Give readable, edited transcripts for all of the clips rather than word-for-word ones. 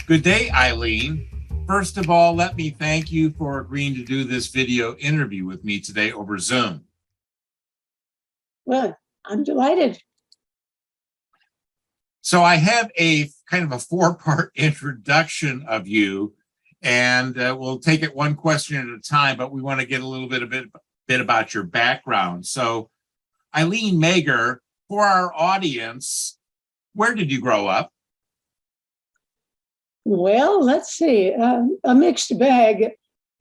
Good day, Eileen. First of all, let me thank you for agreeing to do this video interview with me today over Zoom. Well, I'm delighted. So I have a kind of a four-part introduction of you, and we'll take it one question at a time, but we want to get a little bit about your background. So Eileen Mager, for our audience, where did you grow up? Well, let's see, a mixed bag.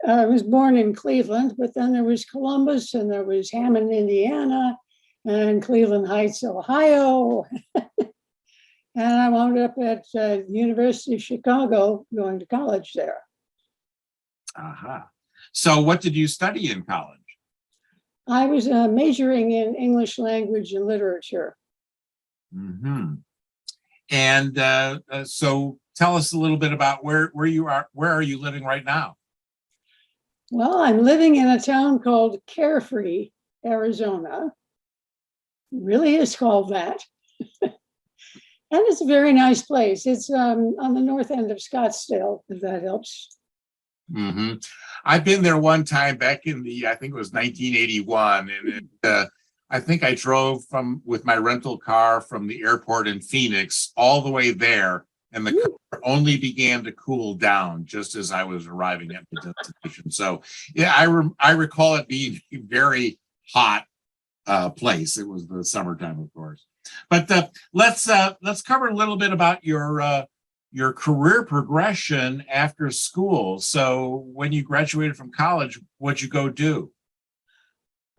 I was born in Cleveland, but then there was Columbus and there was Hammond, Indiana, and Cleveland Heights, Ohio. And I wound up at the University of Chicago going to college there. Aha. So what did you study in college? I was majoring in English language and literature. Mm-hmm. And so tell us a little bit about where you are. Where are you living right now? Well, I'm living in a town called Carefree, Arizona. It really is called that. And it's a very nice place. It's on the north end of Scottsdale, if that helps. Mm-hmm. I've been there one time back in I think it was 1981, and I think I drove with my rental car from the airport in Phoenix all the way there, and the car only began to cool down just as I was arriving at the destination. So yeah, I recall it being a very hot place. It was the summertime, of course. But let's cover a little bit about your career progression after school. So when you graduated from college, what'd you go do?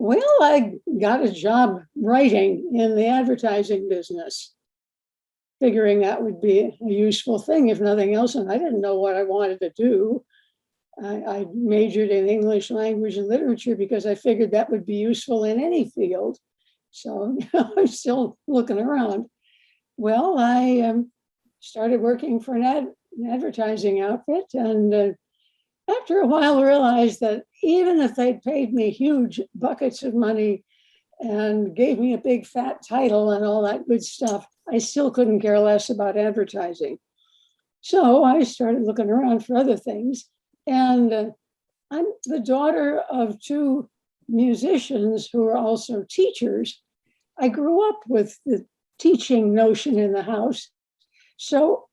Well, I got a job writing in the advertising business, figuring that would be a useful thing, if nothing else. And I didn't know what I wanted to do. I majored in English language and literature because I figured that would be useful in any field. So I'm still looking around. Well, I started working for an advertising outfit, and after a while realized that even if they'd paid me huge buckets of money and gave me a big fat title and all that good stuff, I still couldn't care less about advertising. So I started looking around for other things. And I'm the daughter of two musicians who are also teachers. I grew up with the teaching notion in the house. So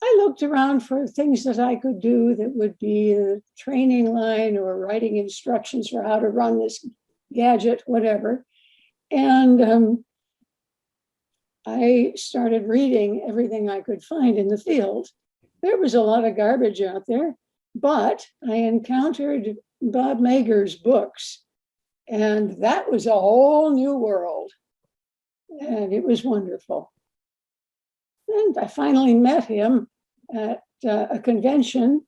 I looked around for things that I could do that would be a training line or writing instructions for how to run this gadget, whatever. And I started reading everything I could find in the field. There was a lot of garbage out there, but I encountered Bob Mager's books, and that was a whole new world. And it was wonderful. And I finally met him at a convention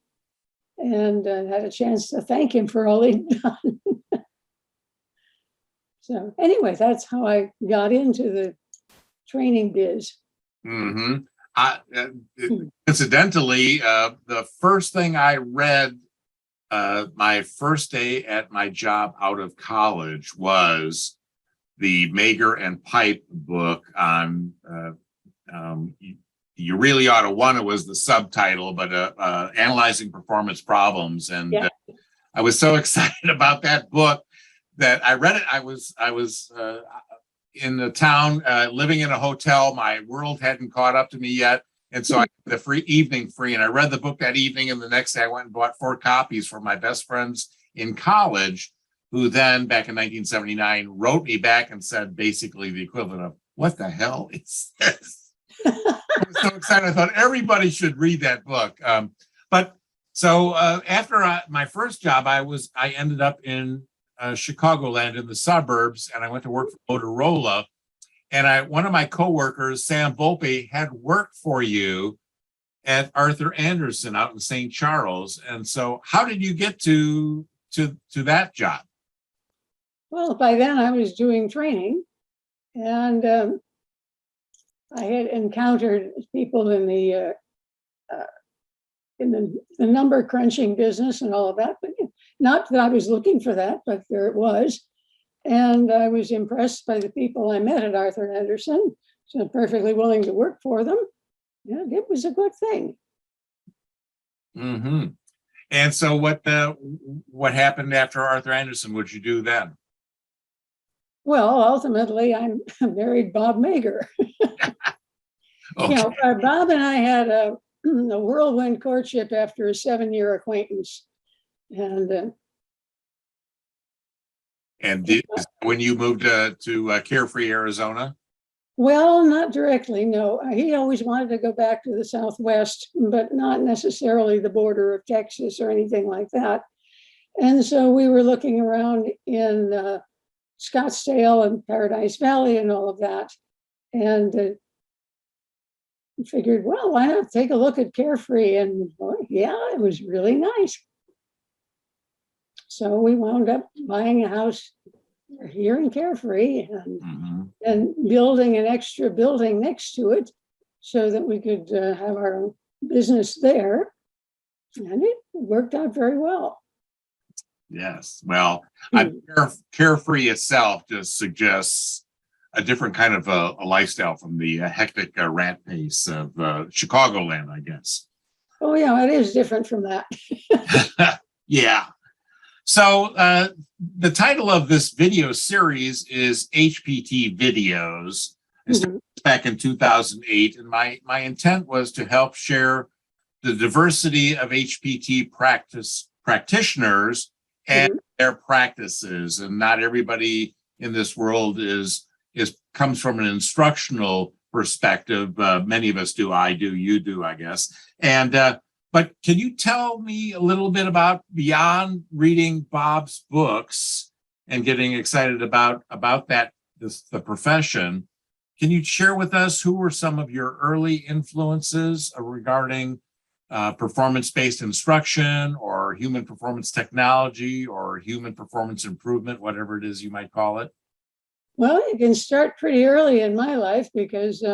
and had a chance to thank him for all he'd done. So anyway, that's how I got into the training biz. Mm-hmm. Incidentally, the first thing I read my first day at my job out of college was the Mager and Pipe book on You Really Ought to Want It was the subtitle, but analyzing performance problems. And yeah. I was so excited about that book that I read it. I was in the town, living in a hotel. My world hadn't caught up to me yet. And so I had the evening free, and I read the book that evening. And the next day I went and bought 4 copies for my best friends in college, who then back in 1979 wrote me back and said basically the equivalent of, "What the hell is this?" I was so excited. I thought everybody should read that book. So after my first job, I ended up in Chicagoland in the suburbs, and I went to work for Motorola. And one of my coworkers, Sam Volpe, had worked for you at Arthur Andersen out in St. Charles. And so how did you get to that job? Well, by then I was doing training, and I had encountered people in the number crunching business and all of that, but not that I was looking for that, but there it was. And I was impressed by the people I met at Arthur Andersen, so I'm perfectly willing to work for them. Yeah, it was a good thing. Mm-hmm. And so what happened after Arthur Andersen? What'd you do then? Well, ultimately, I married Bob Mager. Okay. Bob and I had a whirlwind courtship after a 7-year acquaintance. And When you moved to Carefree, Arizona? well, not directly, no. He always wanted to go back to the Southwest, but not necessarily the border of Texas or anything like that. And so we were looking around in Scottsdale and Paradise Valley and all of that. And figured, well, why not take a look at Carefree? And yeah, it was really nice. So we wound up buying a house here in Carefree and building an extra building next to it so that we could have our own business there. And it worked out very well. Yes. Well, Carefree itself just suggests a different kind of a lifestyle from the hectic rat pace of Chicagoland, I guess. Oh, yeah, it is different from that. Yeah. So the title of this video series is HPT Videos. I started back in 2008, and my intent was to help share the diversity of HPT practitioners and their practices. And not everybody in this world comes from an instructional perspective. Many of us do. I do. You do, I guess. And but can you tell me a little bit about, beyond reading Bob's books and getting excited about the profession, can you share with us who were some of your early influences regarding performance-based instruction or human performance technology or human performance improvement, whatever it is you might call it? Well, you can start pretty early in my life because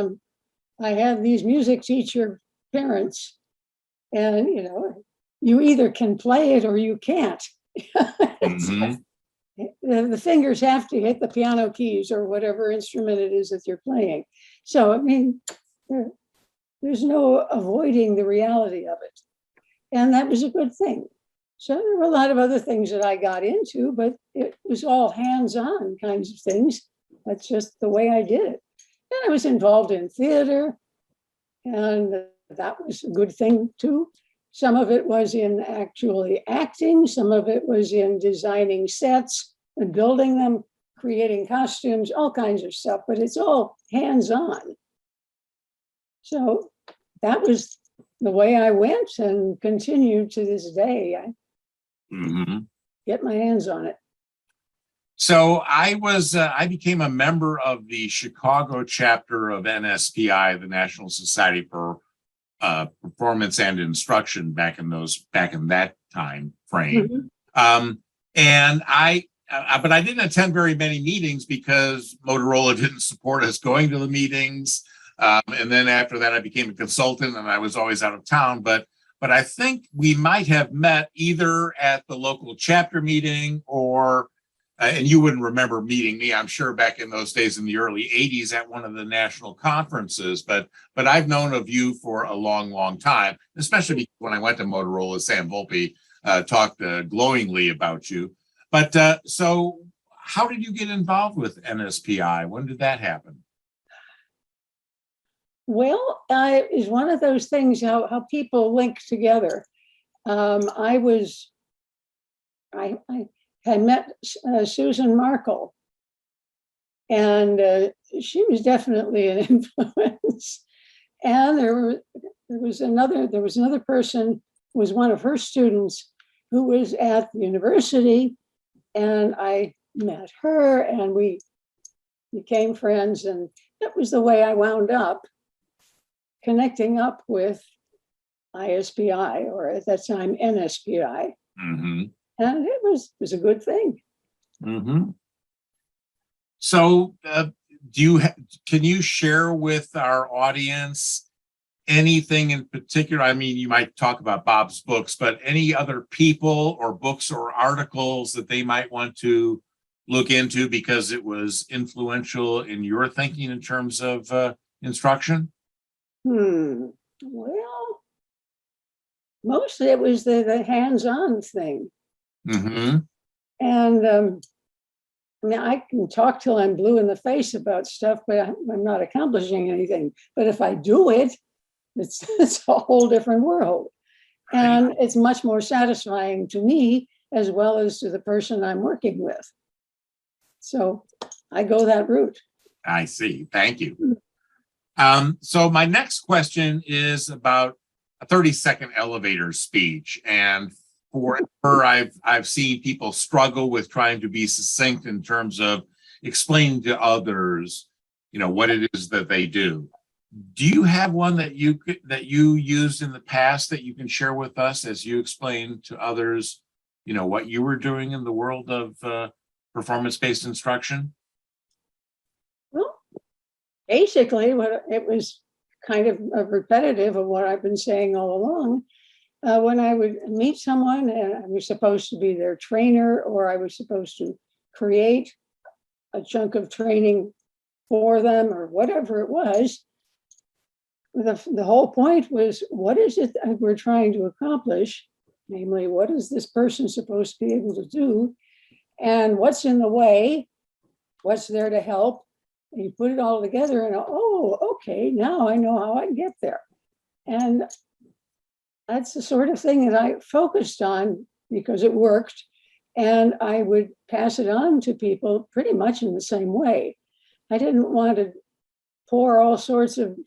I had these music teacher parents. And, you either can play it or you can't. The fingers have to hit the piano keys or whatever instrument it is that you're playing. So, I mean, there's no avoiding the reality of it. And that was a good thing. So there were a lot of other things that I got into, but it was all hands-on kinds of things. That's just the way I did it. And I was involved in theater, and that was a good thing too. Some of it was in actually acting. Some of it was in designing sets and building them, creating costumes, all kinds of stuff, but it's all hands-on. So that was the way I went and continued to this day. I get my hands on it. So I became a member of the Chicago chapter of NSPI, the National Society for Performance and Instruction, back in that time frame. But I didn't attend very many meetings because Motorola didn't support us going to the meetings. And then after that, I became a consultant, and I was always out of town. But I think we might have met either at the local chapter meeting or and you wouldn't remember meeting me, I'm sure, back in those days in the early 80s at one of the national conferences. But I've known of you for a long, long time, especially when I went to Motorola. Sam Volpe talked glowingly about you. But so how did you get involved with NSPI? When did that happen? Well, it's one of those things, how people link together. I had met Susan Markle, and she was definitely an influence. And there was another person, was one of her students, who was at the university, and I met her, and we became friends, and that was the way I wound up connecting up with ISPI, or at that time NSPI. And it was a good thing. So can you share with our audience anything in particular? I mean, you might talk about Bob's books, but any other people or books or articles that they might want to look into because it was influential in your thinking in terms of instruction? Well, mostly it was the hands-on thing. Mm-hmm. And I mean, I can talk till I'm blue in the face about stuff, but I'm not accomplishing anything. But if I do it, it's a whole different world. And it's much more satisfying to me as well as to the person I'm working with. So I go that route. I see. Thank you. So my next question is about a 30-second elevator speech. And forever I've seen people struggle with trying to be succinct in terms of explaining to others, what it is that they do. Do you have one that you used in the past that you can share with us as you explain to others, what you were doing in the world of performance-based instruction? Well, basically, it was kind of repetitive of what I've been saying all along. When I would meet someone and I was supposed to be their trainer, or I was supposed to create a chunk of training for them, or whatever it was, the whole point was, what is it that we're trying to accomplish? Namely, what is this person supposed to be able to do? And what's in the way? What's there to help? And you put it all together and, oh, okay, now I know how I get there. And that's the sort of thing that I focused on because it worked. And I would pass it on to people pretty much in the same way. I didn't want to pour all sorts of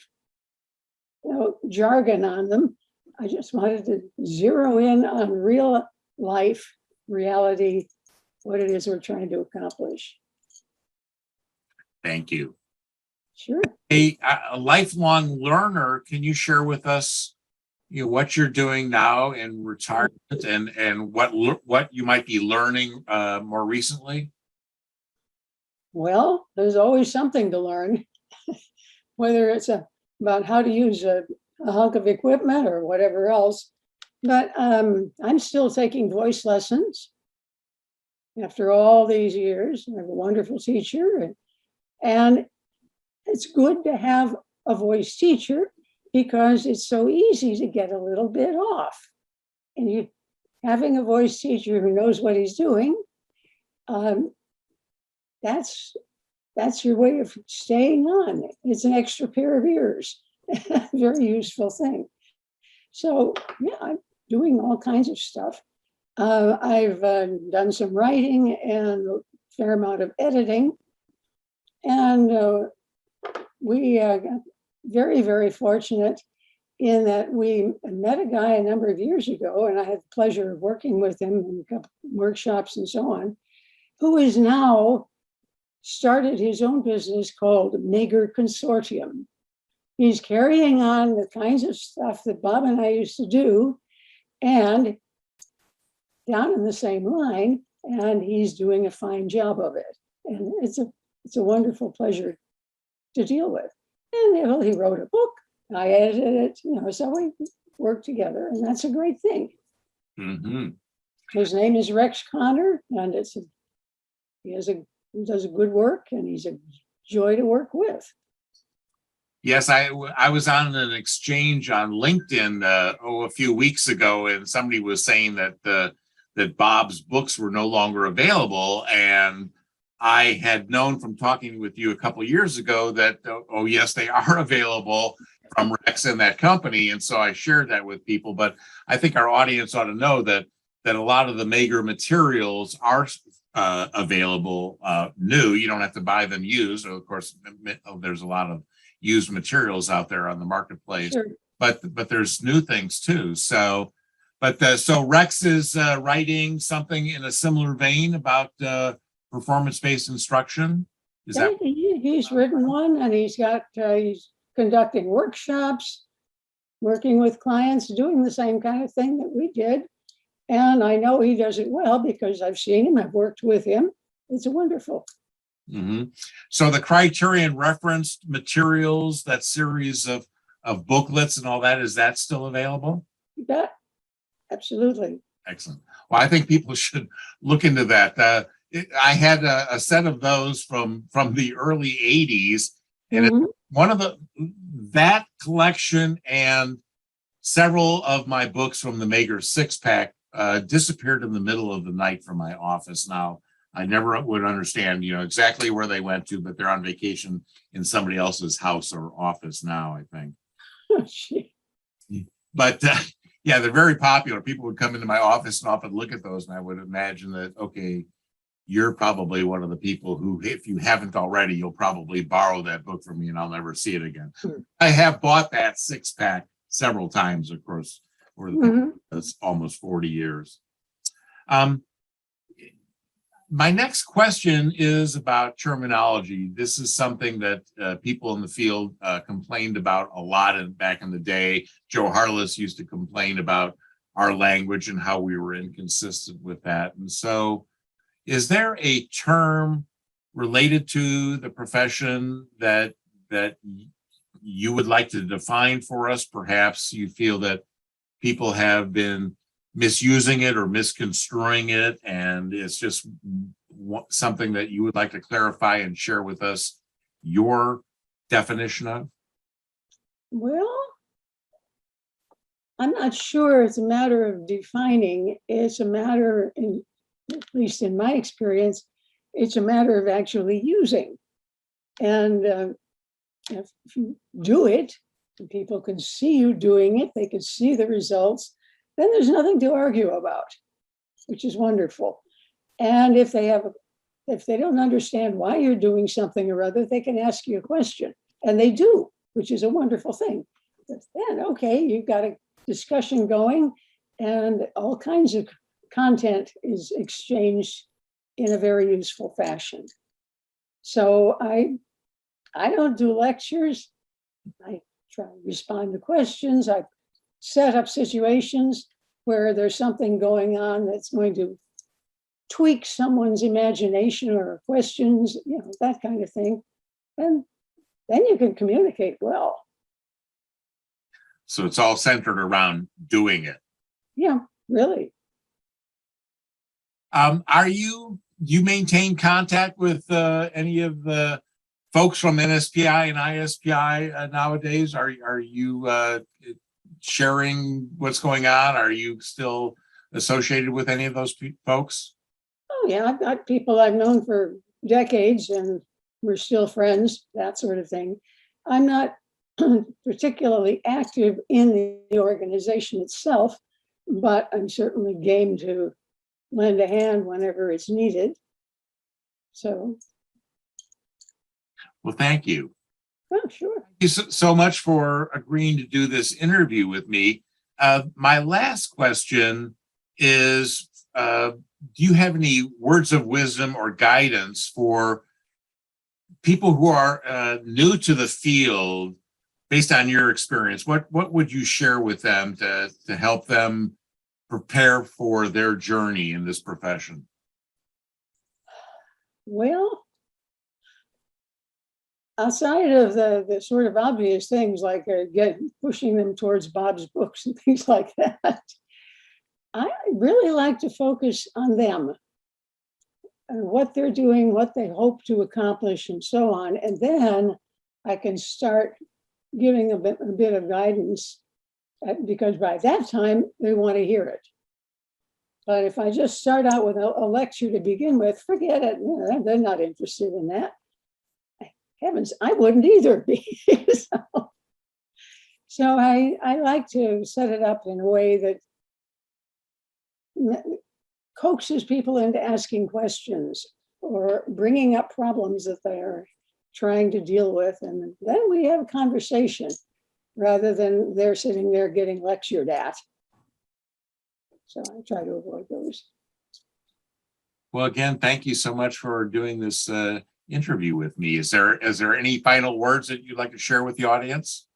jargon on them. I just wanted to zero in on real life, reality, what it is we're trying to accomplish. Thank you. Sure. A lifelong learner, can you share with us, what you're doing now in retirement and what you might be learning more recently? Well, there's always something to learn, whether it's about how to use a hunk of equipment or whatever else. But I'm still taking voice lessons after all these years. I have a wonderful teacher, and it's good to have a voice teacher because it's so easy to get a little bit off. And having a voice teacher who knows what he's doing, that's your way of staying on. It's an extra pair of ears. Very useful thing. So yeah, I'm doing all kinds of stuff. I've done some writing and a fair amount of editing. And we got very, very fortunate in that we met a guy a number of years ago, and I had the pleasure of working with him in a couple of workshops and so on, who is now started his own business called Mager Consortium. He's carrying on the kinds of stuff that Bob and I used to do, and down in the same line, and he's doing a fine job of it. And it's a wonderful pleasure to deal with. And he wrote a book, I edited it, so we work together, and that's a great thing. Mm-hmm. His name is Rex Connor, and he does a good work, and he's a joy to work with. Yes, I was on an exchange on LinkedIn a few weeks ago, and somebody was saying that Bob's books were no longer available, and I had known from talking with you a couple of years ago that yes, they are available from Rex and that company, and so I shared that with people. But I think our audience ought to know that a lot of the Mager materials are available new. You don't have to buy them used. Of course, there's a lot of used materials out there on the marketplace, Sure. but there's new things too. So Rex is writing something in a similar vein about performance-based instruction. He's written one, and he's conducting workshops, working with clients, doing the same kind of thing that we did. And I know he does it well because I've seen him, I've worked with him. It's wonderful. Mm-hmm. So the Criterion referenced materials, that series of booklets and all that, is that still available? Yeah, absolutely. Excellent. Well, I think people should look into that. I had a set of those from the early 80s, and one of that collection and several of my books from the Mager six-pack disappeared in the middle of the night from my office. Now, I never would understand, exactly where they went to, but they're on vacation in somebody else's house or office now, I think. Oh, gee. But yeah, they're very popular. People would come into my office and often look at those, and I would imagine that, okay, you're probably one of the people who, if you haven't already, you'll probably borrow that book from me and I'll never see it again. I have bought that six-pack several times, of course, over the past almost 40 years. My next question is about terminology. This is something that people in the field complained about a lot back in the day. Joe Harless used to complain about our language and how we were inconsistent with that. And so, is there a term related to the profession that you would like to define for us? Perhaps you feel that people have been misusing it or misconstruing it, and it's just something that you would like to clarify and share with us your definition of? Well, I'm not sure it's a matter of defining. It's a matter, at least in my experience, it's a matter of actually using. And if you do it, and people can see you doing it, they can see the results, then there's nothing to argue about, which is wonderful. And if they don't understand why you're doing something or other, they can ask you a question, and they do, which is a wonderful thing. But then, okay, you've got a discussion going, and all kinds of content is exchanged in a very useful fashion. So I don't do lectures. I try to respond to questions. I set up situations where there's something going on that's going to tweak someone's imagination or questions, that kind of thing. And then you can communicate well. So it's all centered around doing it. Yeah, really. Do you maintain contact with any of the folks from NSPI and ISPI nowadays? Are you sharing what's going on? Are you still associated with any of those folks? Oh yeah, I've got people I've known for decades and we're still friends, that sort of thing. I'm not particularly active in the organization itself, but I'm certainly game to lend a hand whenever it's needed. So. Well, thank you. Oh, sure. Thank you so much for agreeing to do this interview with me. My last question is, do you have any words of wisdom or guidance for people who are new to the field based on your experience? What would you share with them to help them prepare for their journey in this profession? Well, outside of the sort of obvious things like pushing them towards Bob's books and things like that, I really like to focus on them and what they're doing, what they hope to accomplish, and so on. And then I can start giving a bit of guidance because by that time they want to hear it. But if I just start out with a lecture to begin with, forget it. They're not interested in that. Heavens, I wouldn't either be. So I like to set it up in a way that coaxes people into asking questions or bringing up problems that they're trying to deal with. And then we have a conversation rather than they're sitting there getting lectured at. So I try to avoid those. Well, again, thank you so much for doing this interview with me. Is there any final words that you'd like to share with the audience?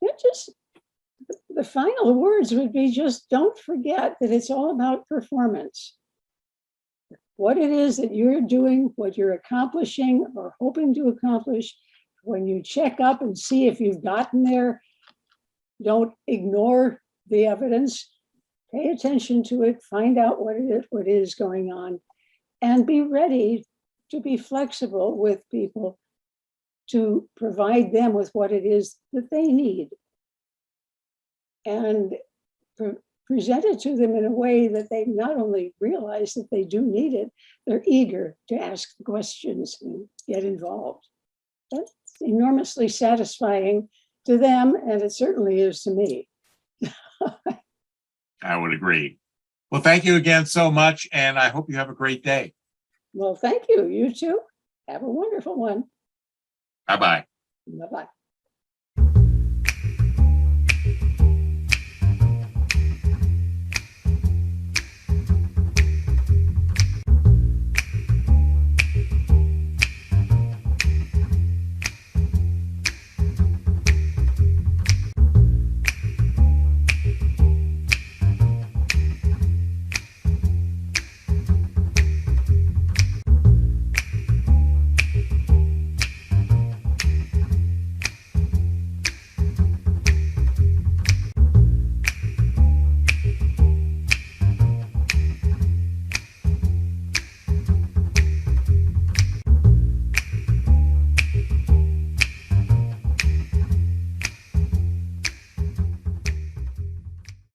Yeah, just the final words would be just don't forget that it's all about performance. What it is that you're doing, what you're accomplishing or hoping to accomplish, when you check up and see if you've gotten there, don't ignore the evidence. Pay attention to it, find out what is going on, and be ready to be flexible with people to provide them with what it is that they need and present it to them in a way that they not only realize that they do need it, they're eager to ask the questions and get involved. That's enormously satisfying to them, and it certainly is to me. I would agree. Well, thank you again so much, and I hope you have a great day. Well, thank you. You too. Have a wonderful one. Bye-bye. Bye-bye.